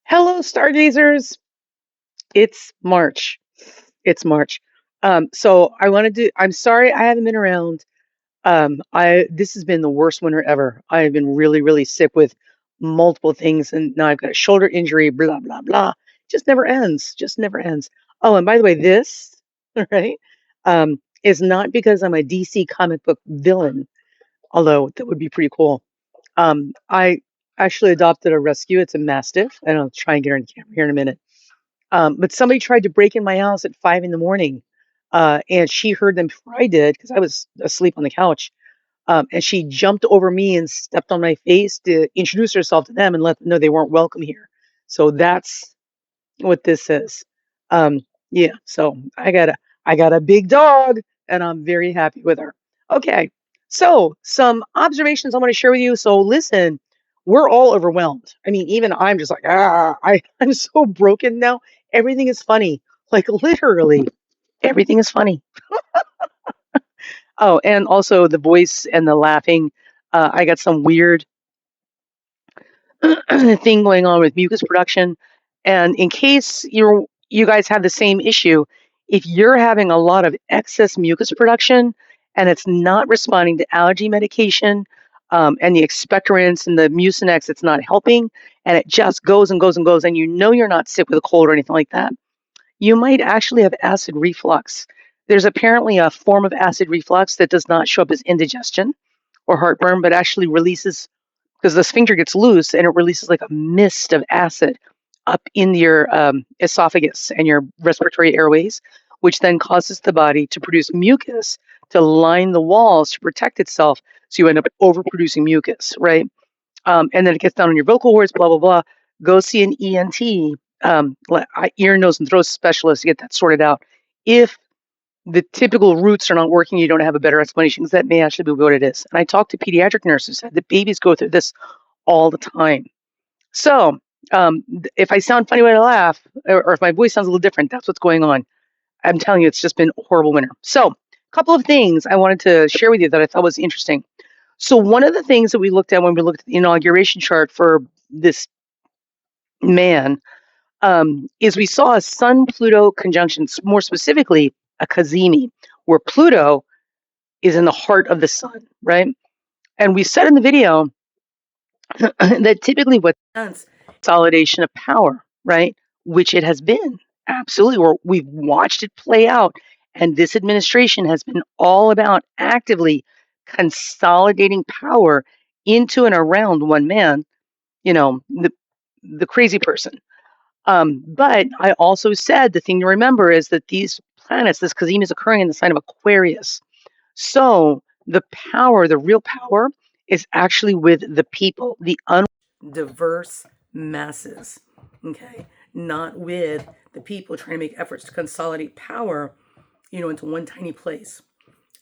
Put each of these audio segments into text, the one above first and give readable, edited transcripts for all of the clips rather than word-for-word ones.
Hello, stargazers. It's March. It's March. So I want to do. I'm sorry I haven't been around. I This has been the worst winter ever. I have been really, really sick with multiple things, and now I've got a shoulder injury. Blah blah blah. Just never ends. Just never ends. Oh, and by the way, this right is not because I'm a DC comic book villain, although that would be pretty cool. I actually adopted a rescue. It's a mastiff, and I'll try and get her on camera here in a minute. But somebody tried to break in my house at 5 in the morning, and she heard them before I did because I was asleep on the couch. And she jumped over me and stepped on my face to introduce herself to them and let them know they weren't welcome here. So that's what this is. Um, yeah, so I got a big dog and I'm very happy with her. Okay. So some observations I want to share with you. So listen, we're all overwhelmed. I mean, even I'm just like, I'm so broken now. Everything is funny. Like literally everything is funny. Oh, and also the voice and the laughing. I got some weird thing going on with mucus production. And in case you guys have the same issue, if you're having a lot of excess mucus production and it's not responding to allergy medication, and the expectorants and the Mucinex, it's not helping, and it just goes and goes and goes, and you know you're not sick with a cold or anything like that, you might actually have acid reflux. There's apparently a form of acid reflux that does not show up as indigestion or heartburn, but actually releases because the sphincter gets loose and it releases like a mist of acid up in your esophagus and your respiratory airways, which then causes the body to produce mucus to line the walls to protect itself. So you end up overproducing mucus, right? And then it gets down on your vocal cords, blah, blah, blah. Go see an ENT, ear, nose, and throat specialist to get that sorted out. If the typical routes are not working, you don't have a better explanation because that may actually be what it is. And I talked to pediatric nurses who said that babies go through this all the time. So if I sound funny when I laugh, or if my voice sounds a little different, that's what's going on. I'm telling you, it's just been a horrible winter. So a couple of things I wanted to share with you that I thought was interesting. So one of the things that we looked at when we looked at the inauguration chart for this man is we saw a Sun-Pluto conjunction, more specifically a cazimi, where Pluto is in the heart of the sun, right? And we said in the video that typically what consolidation of power, right? Which it has been absolutely, or we've watched it play out. And this administration has been all about actively consolidating power into and around one man, the crazy person. But I also said the thing to remember is that these planets, this Kazim is occurring in the sign of Aquarius. So the power, the real power, is actually with the people, the diverse masses. Okay, not with the people trying to make efforts to consolidate power, into one tiny place.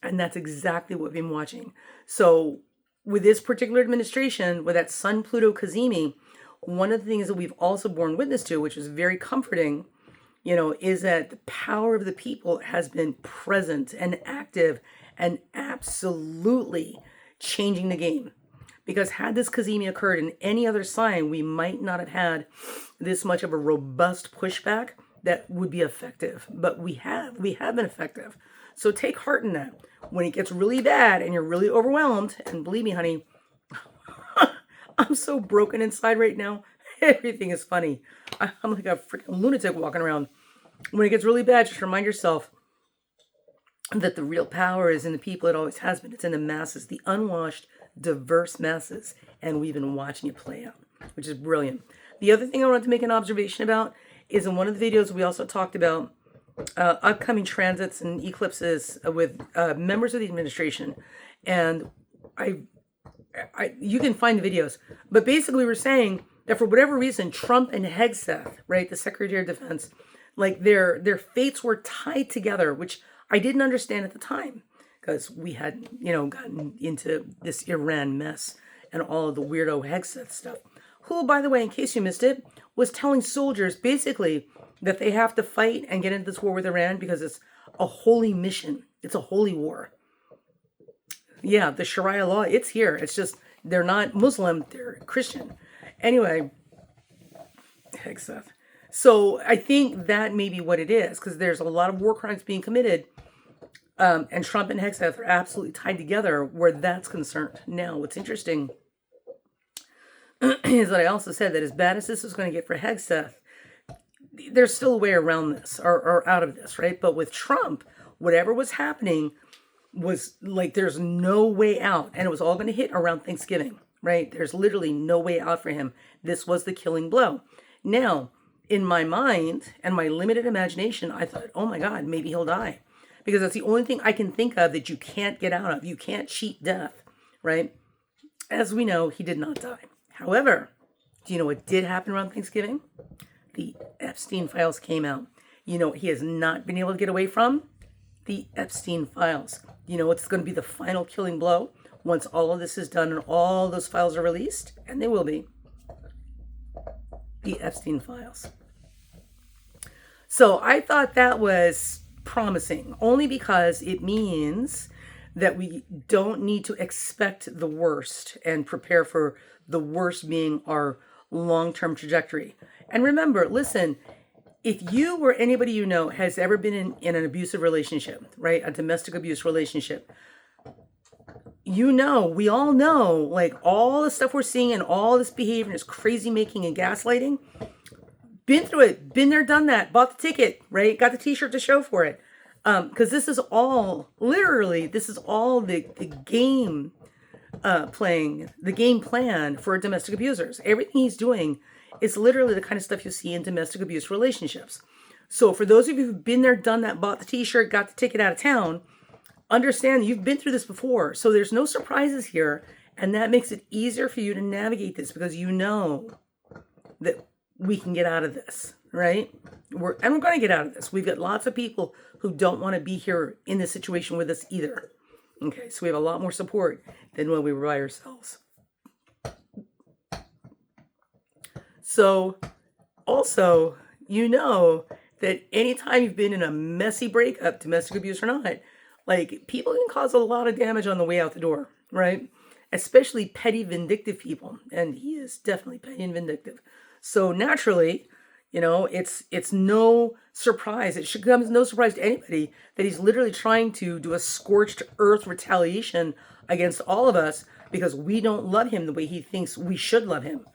And that's exactly what we've been watching. So with this particular administration, with that Sun Pluto Cazimi, one of the things that we've also borne witness to, which is very comforting, is that the power of the people has been present and active and absolutely changing the game. Because had this Cazimi occurred in any other sign, we might not have had this much of a robust pushback that would be effective. But we have been effective. So take heart in that. When it gets really bad and you're really overwhelmed, and believe me, honey, I'm so broken inside right now. Everything is funny. I'm like a freaking lunatic walking around. When it gets really bad, just remind yourself that the real power is in the people. It always has been. It's in the masses, the unwashed, diverse masses. And we've been watching it play out, which is brilliant. The other thing I wanted to make an observation about is in one of the videos we also talked about upcoming transits and eclipses with members of the administration. And you can find the videos, but basically we're saying that for whatever reason, Trump and Hegseth, right, the Secretary of Defense, like their fates were tied together, which I didn't understand at the time because we had, gotten into this Iran mess and all of the weirdo Hegseth stuff. Who, by the way, in case you missed it, was telling soldiers basically that they have to fight and get into this war with Iran because it's a holy mission. It's a holy war. Yeah, the Sharia law, it's here. It's just they're not Muslim, they're Christian. Anyway, Hegseth. So I think that may be what it is, because there's a lot of war crimes being committed, and Trump and Hegseth are absolutely tied together where that's concerned. Now, what's interesting is that I also said that as bad as this is going to get for Hegseth, there's still a way around this or out of this, right? But with Trump, whatever was happening was like there's no way out, and it was all going to hit around Thanksgiving, right? There's literally no way out for him. This was the killing blow. Now, in my mind and my limited imagination, I thought, oh my God, maybe he'll die. Because that's the only thing I can think of that you can't get out of. You can't cheat death, right? As we know, he did not die. However, do you know what did happen around Thanksgiving? The Epstein files came out. You know, he has not been able to get away from the Epstein files. You know, it's going to be the final killing blow once all of this is done and all those files are released, and they will be. The Epstein files. So I thought that was promising, only because it means that we don't need to expect the worst and prepare for the worst being our long-term trajectory. And remember, listen, if you or anybody you know has ever been in an abusive relationship, right, a domestic abuse relationship, you know, we all know, like all the stuff we're seeing and all this behavior, this crazy making and gaslighting, been through it, been there, done that, bought the ticket, right, got the t-shirt to show for it. Because this is all, literally, this is all the game playing, the game plan for domestic abusers. Everything he's doing is literally the kind of stuff you see in domestic abuse relationships. So for those of you who've been there, done that, bought the t-shirt, got the ticket out of town, understand you've been through this before. So there's no surprises here. And that makes it easier for you to navigate this because you know that we can get out of this, right? We're going to get out of this. We've got lots of people who don't want to be here in this situation with us either. Okay, so we have a lot more support than when we were by ourselves. So also, you know that anytime you've been in a messy breakup, domestic abuse or not, like people can cause a lot of damage on the way out the door, right? Especially petty, vindictive people. And he is definitely petty and vindictive. So naturally, you know, it's no surprise. It should come as no surprise to anybody that he's literally trying to do a scorched earth retaliation against all of us because we don't love him the way he thinks we should love him.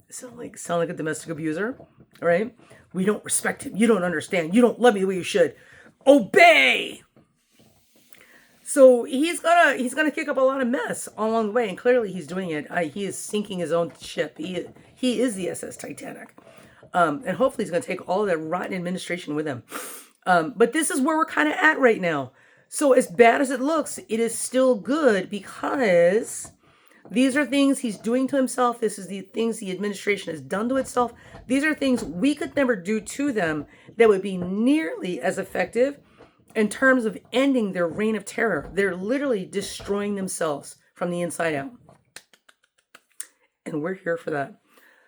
Sound like a domestic abuser, right? We don't respect him. You don't understand. You don't love me the way you should. Obey. So he's gonna kick up a lot of mess along the way, and clearly he's doing it. He is sinking his own ship. He is the SS Titanic. And hopefully he's going to take all of that rotten administration with him. But this is where we're kind of at right now. So as bad as it looks, it is still good because these are things he's doing to himself. This is the things the administration has done to itself. These are things we could never do to them that would be nearly as effective in terms of ending their reign of terror. They're literally destroying themselves from the inside out. And we're here for that.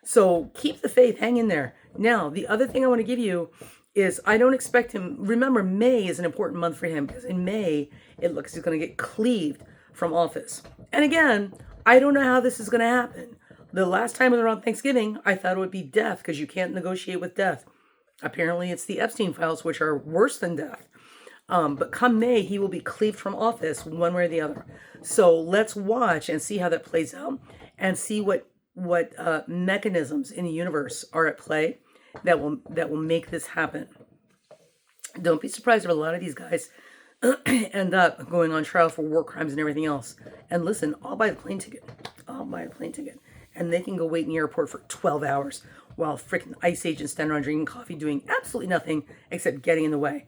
So keep the faith, hang in there. Now, the other thing I want to give you is I don't expect him. Remember, May is an important month for him because in May, it looks he's going to get cleaved from office. And again, I don't know how this is going to happen. The last time it was around Thanksgiving, I thought it would be death because you can't negotiate with death. Apparently, it's the Epstein files, which are worse than death. But come May, he will be cleaved from office one way or the other. So let's watch and see how that plays out and see what mechanisms in the universe are at play that will make this happen. Don't be surprised if a lot of these guys end up going on trial for war crimes and everything else. And listen, I'll buy the plane ticket. And they can go wait in the airport for 12 hours while freaking ICE agents stand around drinking coffee doing absolutely nothing except getting in the way.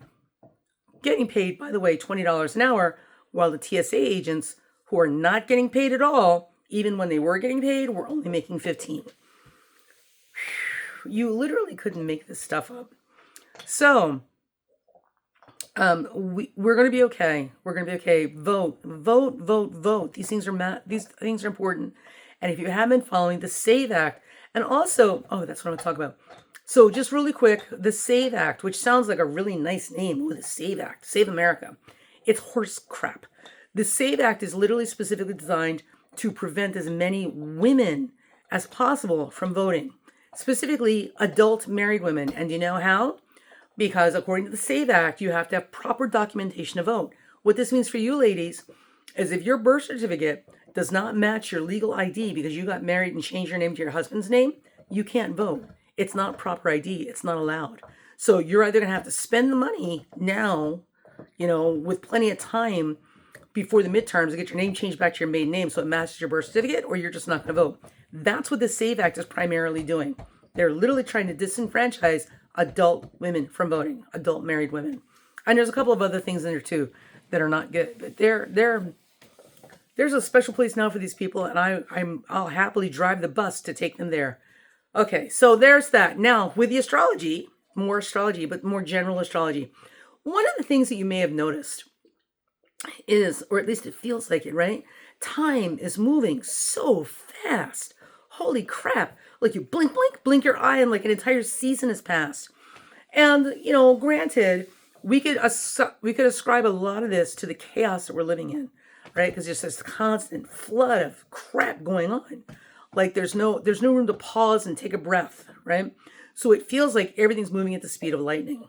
Getting paid, by the way, $20 an hour, while the TSA agents who are not getting paid at all, even when they were getting paid, were only making $15. You literally couldn't make this stuff up. So, we're going to be okay. We're going to be okay. Vote. These things are important. And if you haven't been following the SAVE Act, and also, that's what I'm going to talk about. So just really quick, the SAVE Act, which sounds like a really nice name, the SAVE Act, Save America. It's horse crap. The SAVE Act is literally specifically designed to prevent as many women as possible from voting. specifically adult married women. And do you know how? Because according to the SAVE Act, you have to have proper documentation to vote. What this means for you ladies is if your birth certificate does not match your legal ID because you got married and changed your name to your husband's name, you can't vote. It's not proper ID. It's not allowed. So you're either going to have to spend the money now, with plenty of time before the midterms to get your name changed back to your maiden name so it matches your birth certificate, or you're just not going to vote. That's what the SAVE Act is primarily doing. They're literally trying to disenfranchise adult women from voting, adult married women. And there's a couple of other things in there too that are not good, but there's a special place now for these people, and I'll happily drive the bus to take them there. Okay, so there's that. Now with the astrology, but more general astrology. One of the things that you may have noticed is, or at least it feels like it, right? Time is moving so fast. Holy crap. Like you blink your eye and like an entire season has passed. And, granted, we could ascribe a lot of this to the chaos that we're living in, right? Because there's this constant flood of crap going on. Like there's no room to pause and take a breath, right? So it feels like everything's moving at the speed of lightning.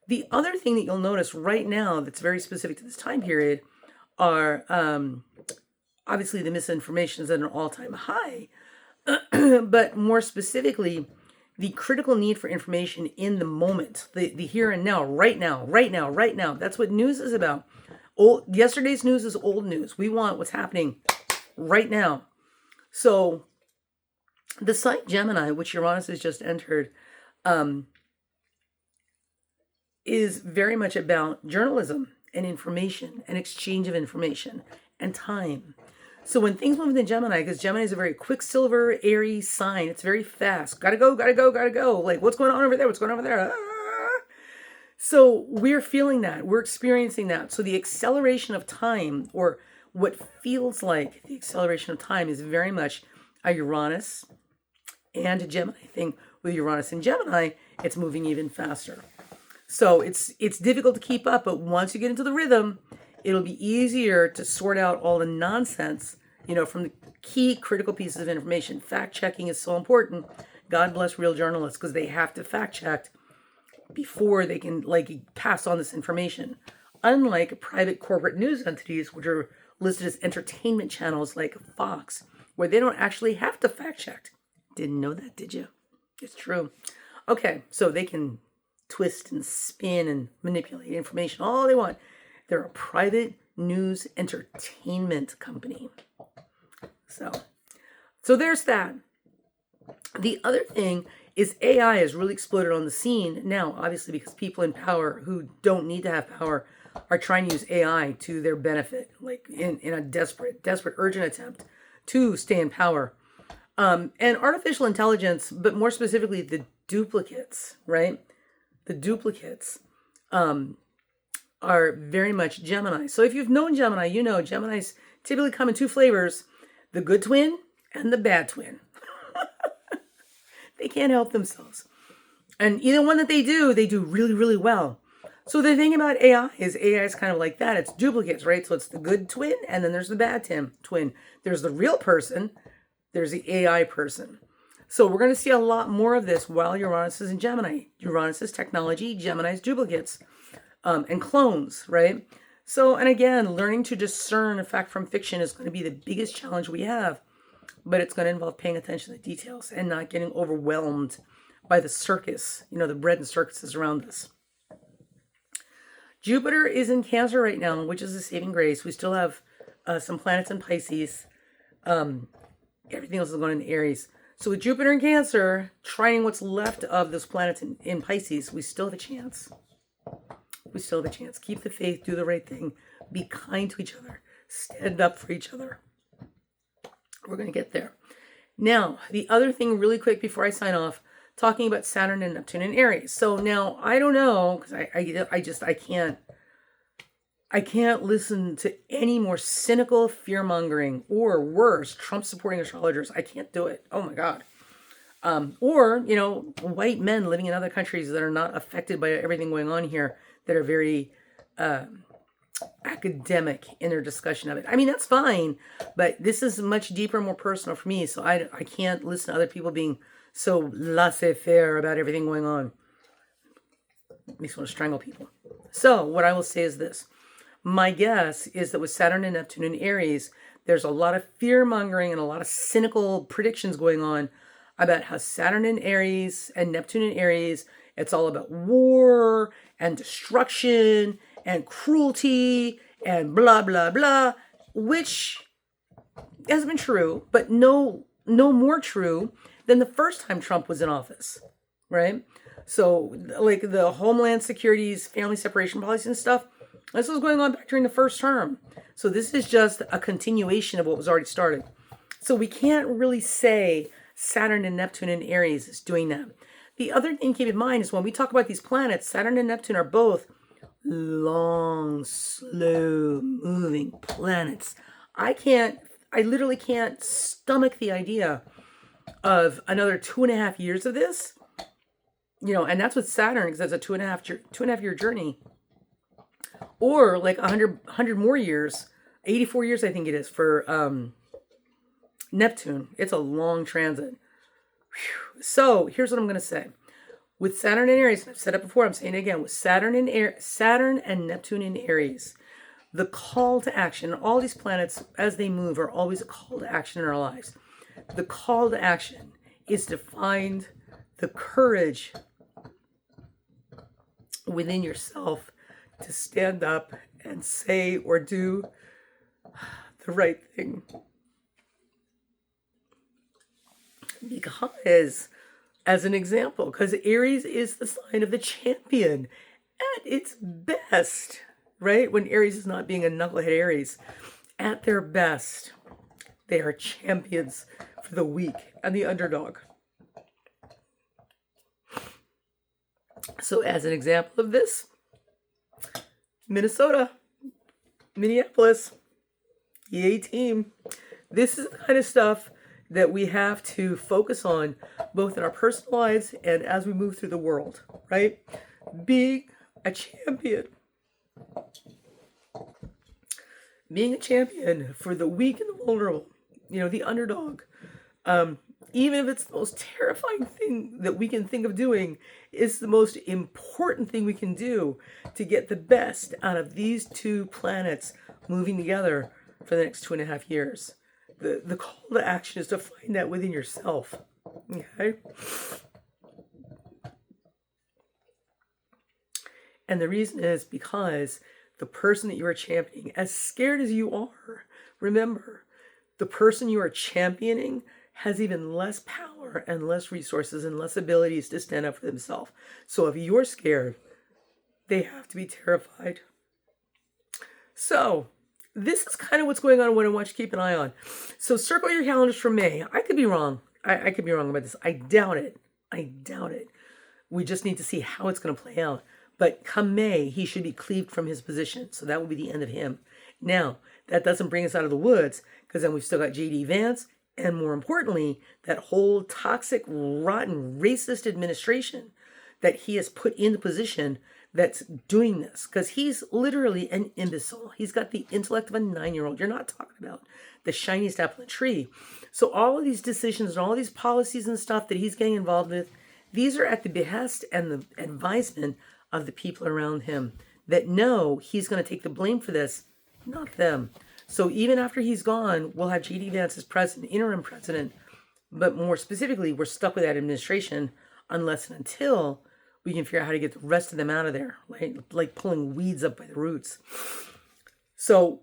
The other thing that you'll notice right now that's very specific to this time period are obviously the misinformation is at an all-time high, but more specifically, the critical need for information in the moment, the here and now, right now. That's what news is about. Yesterday's news is old news. We want what's happening right now. So the site Gemini, which Uranus has just entered, is very much about journalism and information and exchange of information and time. So when things move into Gemini, because Gemini is a very Quicksilver, airy sign, it's very fast. Gotta go. Like, what's going on over there? Ah! So we're feeling that. We're experiencing that. So the acceleration of time, or what feels like the acceleration of time, is very much a Uranus and a Gemini thing. With Uranus and Gemini, it's moving even faster. So it's difficult to keep up, but once you get into the rhythm, it'll be easier to sort out all the nonsense, from the key critical pieces of information. Fact checking is so important. God bless real journalists, because they have to fact check before they can pass on this information. Unlike private corporate news entities, which are listed as entertainment channels like Fox, where they don't actually have to fact check. Didn't know that, did you? It's true. Okay, so they can twist and spin and manipulate information all they want. They're a private news entertainment company. So there's that. The other thing is AI has really exploded on the scene now, obviously, because people in power who don't need to have power are trying to use AI to their benefit, like in a desperate, urgent attempt to stay in power. And artificial intelligence, but more specifically the duplicates, right? The duplicates are very much Gemini. So if you've known Gemini, Geminis typically come in two flavors: the good twin and the bad twin. They can't help themselves. And either one that they do really, really well. So the thing about AI is kind of like that. It's duplicates, right? So it's the good twin, and then there's the bad twin. There's the real person, there's the AI person. So we're going to see a lot more of this while Uranus is in Gemini. Uranus is technology, Gemini's duplicates, and clones, right? So, and again, learning to discern fact from fiction is going to be the biggest challenge we have, but it's going to involve paying attention to the details and not getting overwhelmed by the circus, the bread and circuses around us. Jupiter is in Cancer right now, which is a saving grace. We still have some planets in Pisces. Everything else is going into Aries. So with Jupiter in Cancer, trying what's left of those planets in Pisces, we still have a chance. Keep the faith, do the right thing, be kind to each other, stand up for each other. We're going to get there. Now, the other thing really quick before I sign off, talking about Saturn and Neptune in Aries. So now, I don't know, because I can't listen to any more cynical fear-mongering, or worse, Trump-supporting astrologers. I can't do it. Oh my God. Or, white men living in other countries that are not affected by everything going on here, that are very academic in their discussion of it. I mean, that's fine, but this is much deeper, more personal for me, so I can't listen to other people being so laissez-faire about everything going on. Makes me want to strangle people. So what I will say is this. My guess is that with Saturn and Neptune in Aries, there's a lot of fear-mongering and a lot of cynical predictions going on about how Saturn in Aries and Neptune in Aries, it's all about war and destruction and cruelty and blah, blah, blah, which has been true, but no more true than the first time Trump was in office, right? So, like the Homeland Security's family separation policy and stuff, this was going on back during the first term. So this is just a continuation of what was already started. So we can't really say Saturn and Neptune in Aries is doing that. The other thing to keep in mind is when we talk about these planets, Saturn and Neptune are both long, slow moving planets. I literally can't stomach the idea of another 2.5 years of this. And that's with Saturn, because that's a 2.5 year journey. Or like 100 more years, 84 years, I think it is, for Neptune. It's a long transit. Whew. So here's what I'm going to say. With Saturn and Aries, I've said it before, I'm saying it again, with Saturn and Neptune in Aries, the call to action, all these planets, as they move, are always a call to action in our lives. The call to action is to find the courage within yourself to stand up and say or do the right thing. Because, as an example, because Aries is the sign of the champion at its best, right? When Aries is not being a knucklehead Aries, at their best, they are champions for the weak and the underdog. So as an example of this, Minnesota, Minneapolis, yay team. This is the kind of stuff that we have to focus on both in our personal lives and as we move through the world, right? Being a champion. Being a champion for the weak and the vulnerable, the underdog. Even if it's the most terrifying thing that we can think of doing, it's the most important thing we can do to get the best out of these two planets moving together for the next 2.5 years. The call to action is to find that within yourself. Okay? And the reason is because the person that you are championing, as scared as you are, remember, the person you are championing has even less power and less resources and less abilities to stand up for themselves. So if you're scared, they have to be terrified. So this is kind of what's going on and what I want you to keep an eye on. So circle your calendars for May. I could be wrong. I could be wrong about this. I doubt it. We just need to see how it's going to play out. But come May, he should be cleaved from his position. So that will be the end of him. Now, that doesn't bring us out of the woods, because then we've still got J.D. Vance. And more importantly, that whole toxic, rotten, racist administration that he has put in the position that's doing this. Because he's literally an imbecile. He's got the intellect of a 9-year-old. You're not talking about the shiniest apple in the tree. So all of these decisions and all these policies and stuff that he's getting involved with, these are at the behest and the advisement of the people around him that know he's going to take the blame for this, not them. So even after he's gone, we'll have J.D. Vance as president, interim president. But more specifically, we're stuck with that administration unless and until we can figure out how to get the rest of them out of there, right? Like pulling weeds up by the roots. So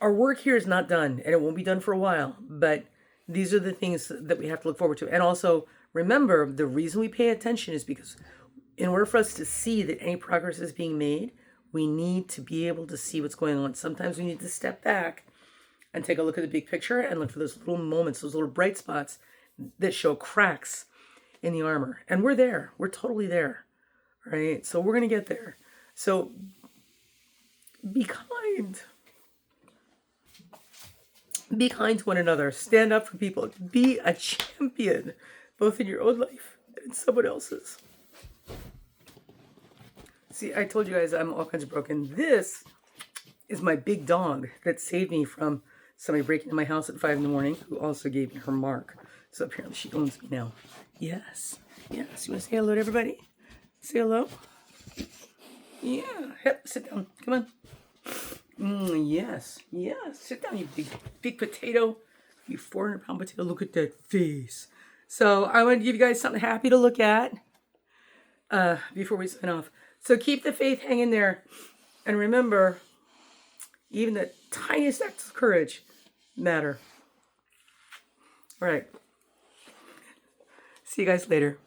our work here is not done, and it won't be done for a while. But these are the things that we have to look forward to. And also, remember, the reason we pay attention is because in order for us to see that any progress is being made, we need to be able to see what's going on. Sometimes we need to step back and take a look at the big picture and look for those little moments, those little bright spots that show cracks in the armor. And we're there. We're totally there. Right? So we're going to get there. So be kind. Be kind to one another. Stand up for people. Be a champion, both in your own life and someone else's. See, I told you guys I'm all kinds of broken. This is my big dog that saved me from somebody breaking into my house at 5 a.m, who also gave me her mark. So apparently she owns me now. Yes. Yes. You want to say hello to everybody? Say hello. Yeah. Yep. Sit down. Come on. Yes. Yes. Sit down, you big potato. You 400-pound potato. Look at that face. So I want to give you guys something happy to look at before we sign off. So keep the faith hanging there. And remember, even the tiniest acts of courage matter. All right. See you guys later.